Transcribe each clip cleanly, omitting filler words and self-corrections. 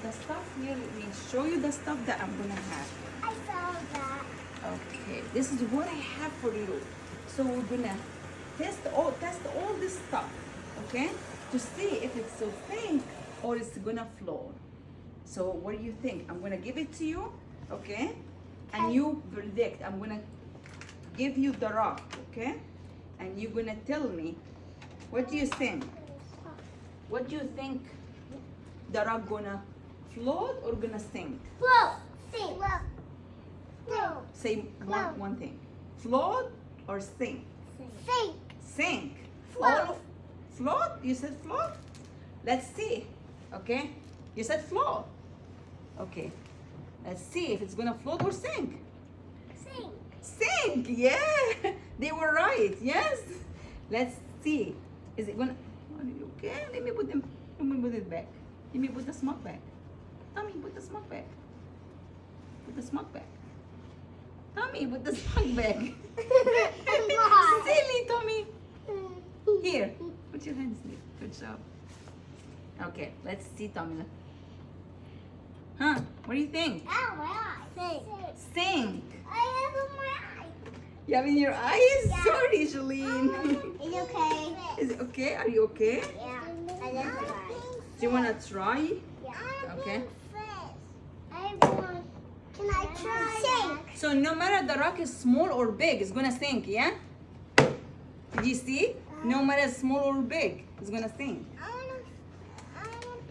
the stuff here. Let me show you the stuff that I'm gonna have. I saw that. Okay, this is what I have for you. So we're gonna test all this stuff, okay, to see if it's so thin or it's gonna float. So what do you think? I'm gonna give it to you, okay, and you predict. I'm gonna give you the rock, okay, and you're gonna tell me what do you think. What do you think? The rock gonna float or gonna sink? Float. Sink. Float. Say Float. one thing. Float or sink? Sink. Sink. Float. Float? You said float? Let's see. Okay? You said float. Okay. Let's see if it's gonna float or sink. Sink. Sink! Yeah! They were right. Yes? Let's see. Is it gonna... Are you okay? Let me put it back. Let me put the smoke back. Tommy, put the smoke back. Put the smoke back. Tommy, put the smoke back. Silly, Tommy. Here, put your hands there. Good job. Okay, let's see, Tommy. Huh? What do you think? Ow, my eye. Sink. Sink. I have in my eye. You have in your eyes? Yeah. Sorry, Shalene. Is it okay? Is it okay? Are you okay? Yeah. I just tried. Do you wanna try? Yeah. Okay. I want. Can I try? Sink. So no matter the rock is small or big, it's gonna sink, yeah? Did you see? No matter small or big, it's gonna sink. I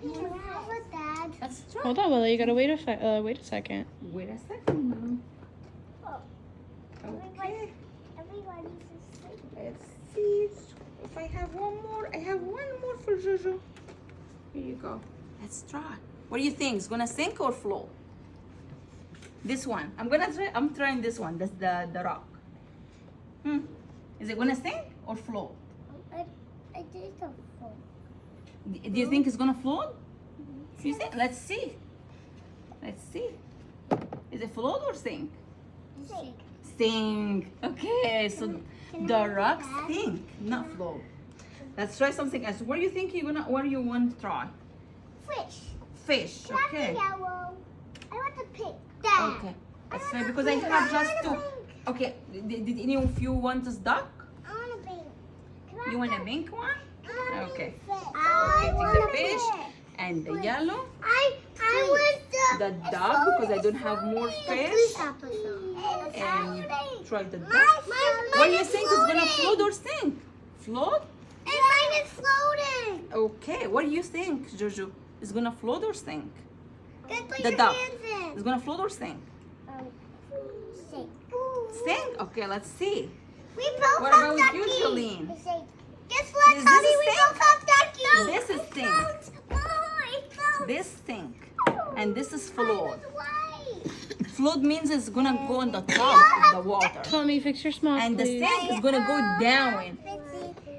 want to have a dad. Let's try. Hold on, Willie. You gotta wait a second. Wait a second, Mom. Oh, Okay. everybody's asleep. Let's see if I have one more. I have one more for Jojo. Here you go. Let's try. What do you think? It's gonna sink or float? This one. I'm trying this one. That's the rock. Is it gonna sink or float? I did the phone. Do you think it's gonna float? You think? Let's see. Let's see. Is it float or sink? Sink. Sink. Okay, so the rock sink, not float. Let's try something else. What do you think what do you want to try? Fish. Fish, Not the okay. yellow. I want the pink. Dad. Okay. Let's try because I have just two. Okay, did any of you want this duck? I want a pink. You want a pink one? Okay. I Take want the a fish fish. and the yellow, I want the duck because I don't have more fish, and try the duck. What do you think is gonna float or sink? Float? Mine is floating. Okay. What do you think, Jojo? Is gonna float or sink? Then put The your duck. hands Is gonna float or sink? Sink. Sink? Okay, let's see. We both What have about you, duckies. Jolene? Guess what, This Tommy? is We sink? both have duckies. This is sink. It floats. This sink. And this is float. Mine is white. Float means it's gonna go on the top of the water. Tommy, fix your smock, And the please. sink is gonna go down.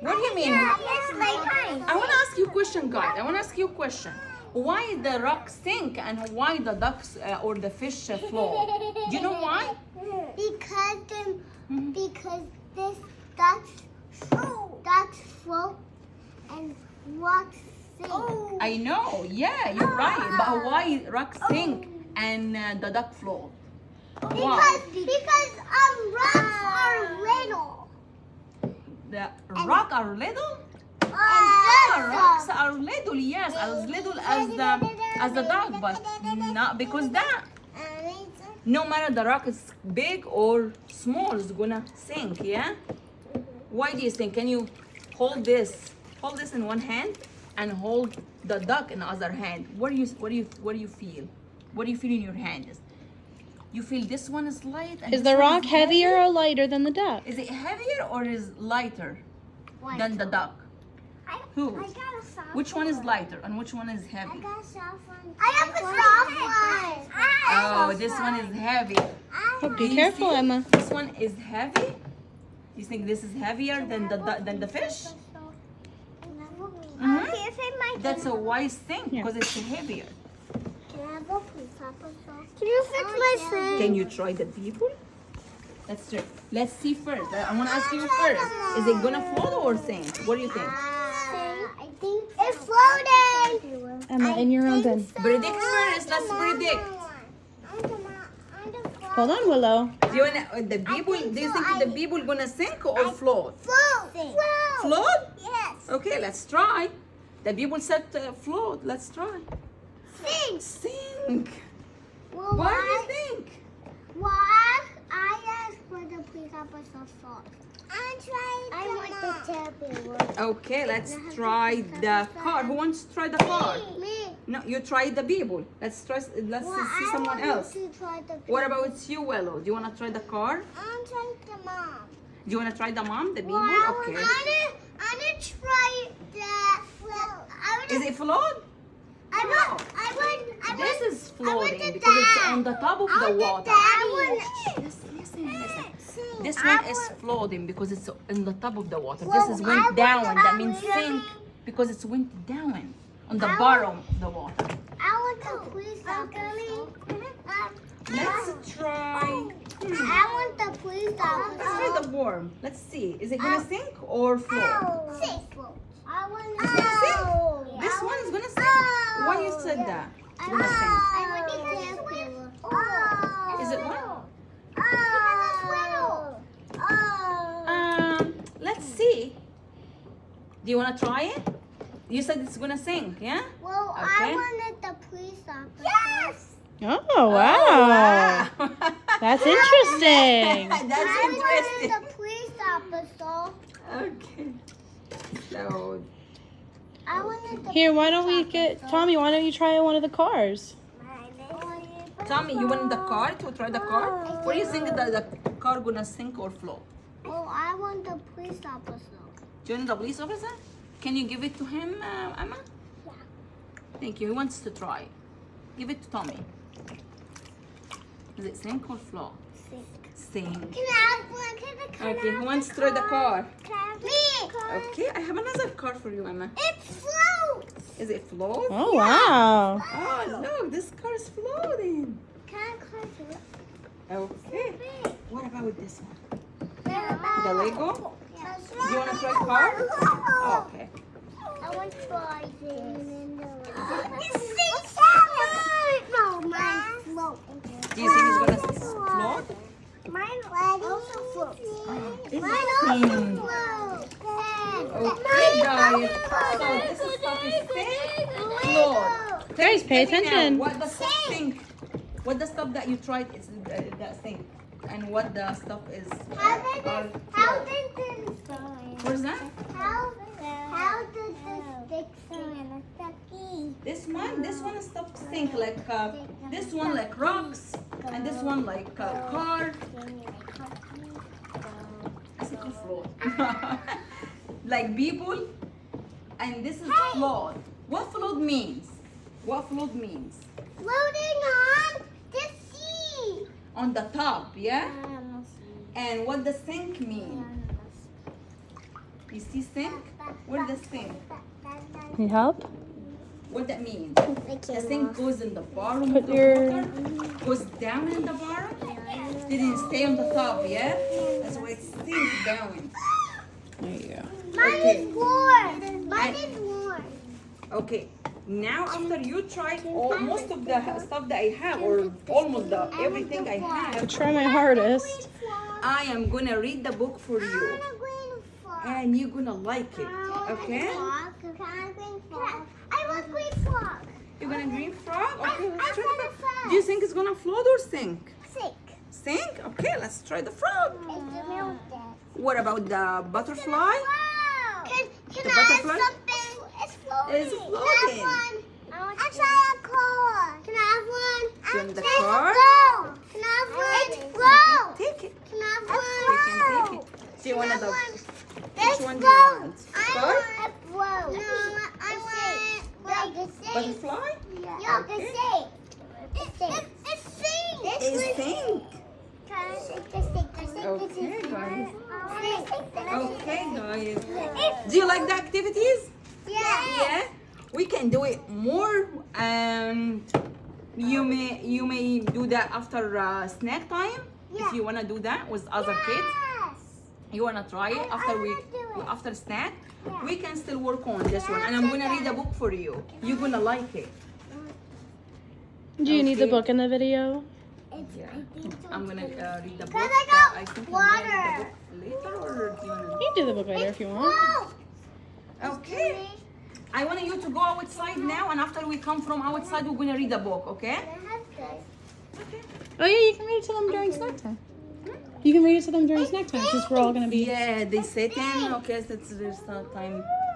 What do you mean? It's like mine. I wanna ask you a question, guys. I wanna ask you a question. Why the rock sink and why the ducks or the fish float? Do you know why? Because this ducks float and rocks sink. I know. Yeah, you're right. But why rock sink and the duck float? Why? Because rocks are little. The rock are little? And Rocks are little, yes, as little as the dog, but not because that. No matter the rock is big or small, it's gonna sink, yeah? Why do you think? Can you hold this? Hold this in one hand and hold the duck in the other hand. What do you feel? What do you feel in your hands? You feel this one is light and Is this the one rock is heavier heavy? or lighter than the duck? Is it heavier or is lighter than the duck? Who? I got a soft Which one is lighter and which one is I heavy? got a soft one. I got the soft one. Oh, this one is heavy. Oh, be You careful, see? Emma. This one is heavy. You think this is heavier than the fish? Mhm. That's a wise thing Yeah. because it's heavier. Can you fix my thing? Can you try the people? Let's try. Let's see first. I want to ask you first. Is it gonna float or sink? What do you think? think it's floating. Emma, in your own bin. Predict first. Let's predict. Hold on, Willow. Do you wanna the people? Do you think the people gonna sink or float? Float. Float? Yes. Okay, let's try. The people said float. Let's try. Sink. Sink. Well, Why do you think? Why? I asked for the police officer salt. I want the table. Okay, let's try the car. Who wants to try the car? Me. No, you try the people. Let's try. Let's see someone else. To try the What about you, Willow? Do you wanna try the car? I'm trying the mom. Do you wanna try the mom, the people? Well, Okay. I'm gonna try the. Is it float? I want. This is I want floating the because it's dad. on the top of I the want the water. dad. Listen. This I one is want- floating because it's on the top of the water. Well, This is I went want down. the That means dad. sink because it's went down on the I bottom of the water. I want the police officer. Let's try. I want the police Let's try officer. the worm. Let's see. Is it gonna sink or float? Sink. I want It's gonna sink. This one is gonna sink. Why you said that? It's gonna sink. I want the Is it what? Let's see. Do you wanna try it? You said it's gonna sink, yeah? Well, Okay. I wanted the police officer. Yes. Oh, wow. That's interesting. That's I interesting. wanted the police officer. Okay. So, I wanted the Here, why don't we get Tommy? Why don't you try one of the cars? Tommy, you want the car to try the car? What do you think that the car gonna sink or float? Oh, I want the police officer. Do you want the police officer? Can you give it to him, Emma? Yeah. Thank you. He wants to try. Give it to Tommy. Is it sink or float? Sink. Can I have one? Okay, who wants to try the car? Me. Okay, I have another car for you, Emma. It floats. Is it float? Oh, wow. Oh, look, this car is floating. Can I close it? Okay. What about this one? The The Lego? Do you want to try car? Oh, okay. I want to try this. No, mine floats. Do you think it's gonna float? Mine also floats. It's Mine also sink. floats. Okay, guys. So this is stuff is sink, float. Guys, pay Tell me now, attention. what the stuff sink? What the stuff that you tried is that sink, and what the stuff is float. What is that? How does the stick sing? This one is stuff sink like this one like rocks, and this one like car. I think it's float. Like people, and this is float. What float means? What float means? Floating on the sea. On the top, yeah? And what the sink mean? You see sink? What does sink? Need help? What that mean? The sink goes in the bottom Put of the your- water, goes down in the bottom, didn't stay on the top, yeah? That's why it sinks down. There you go. Mine Okay. is warm. Mine is warm. Okay, now after you tried most of the stuff that I have, or almost everything I I'll have, try my hardest. I am gonna read the book for you, and you're gonna like it, okay? I want green frog. You're gonna green frog? Okay, let's I try want the a frog. frog. Do you think it's gonna float or sink? Sick. Sink? Okay, let's try the frog. It's milk. What about the butterfly? Can The I have butterfly? something? It's floating. It's floating. I try a car. Can I have one? Do you want the Can I car? have one? Can I have one? It's float. Take it. Can I have You one? can take it. Do you want the Which one do you want? I Car? want a float. No, I want like a snake. Butterfly? Yeah, the Okay. snake. It's sink. It's sink. Can I shake the stick? Okay, guys. Okay, guys. It's Do you like the activities? yeah. Yeah. We can do it more, and you may do that after snack time if Yeah. you wanna do that with other kids. Yes. You wanna try it after snack? We can still work on this one, and I'm gonna read a book for you. You're gonna like it. Do you need the Okay. book in the video? Yeah. I'm gonna read the book. Cause I got I think water. I'm gonna read the book later, or do you wanna? You can do the book later if you want. Whoa! Okay. I want you to go outside now, and after we come from outside, we're gonna read a book. Okay? Oh yeah, you can read it to them during snack time. You can read it to them during snack time since we're all gonna be. Yeah, they sit in. Okay, so it's time.